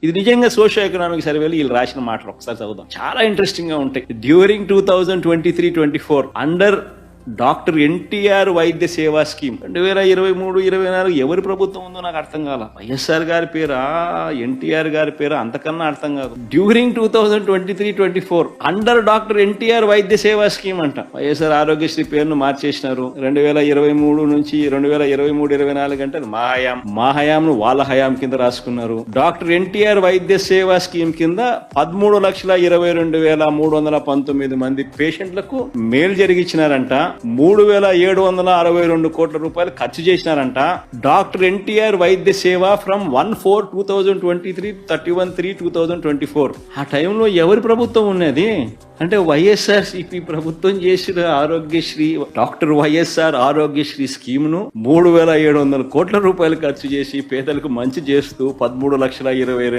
ఇది నిజంగా socio economic సర్వేలు వీళ్ళు రాసిన మాటలు ఒకసారి చదువుదాం, చాలా ఇంట్రెస్టింగ్ గా ఉంటాయి. డ్యూరింగ్ 2023-24 అండర్ డాక్టర్ ఎన్టీఆర్ వైద్య సేవా స్కీమ్ 2023-24 ఎవరి ప్రభుత్వం ఉందో నాకు అర్థం కాల. వైఎస్ఆర్ గారి పేరా, ఎన్టీఆర్ గారి పేరా, అంతకన్నా అర్థం కాదు. డ్యూరింగ్ 2023-24 అండర్ డాక్టర్ ఎన్టీఆర్ వైద్య సేవా స్కీమ్ అంట. వైఎస్ఆర్ ఆరోగ్యశ్రీ పేరును మార్చేసినారు. 2023 నుంచి 2023-24 అంటే మా హయాంను వాళ్ళ హయాం కింద రాసుకున్నారు. డాక్టర్ ఎన్టీఆర్ వైద్య సేవా స్కీమ్ కింద 13,22,319 మంది పేషెంట్లకు మేలు జరిగించినారంట. 3,762 కోట్ల రూపాయలు ఖర్చు చేసినారంట. డాక్టర్ ఎన్టీఆర్ వైద్య సేవ ఫ్రమ్ 1/4/2023 31/3/2024. ఆ టైంలో ఎవరి ప్రభుత్వం ఉన్నది అంటే వైఎస్ఆర్సీపీ ప్రభుత్వం చేసిన Aarogyasri, doctor YSR Aarogyasri scheme ను 3,700 కోట్ల రూపాయలు ఖర్చు చేసి పేదలకు మంచి చేస్తూ 13,22,000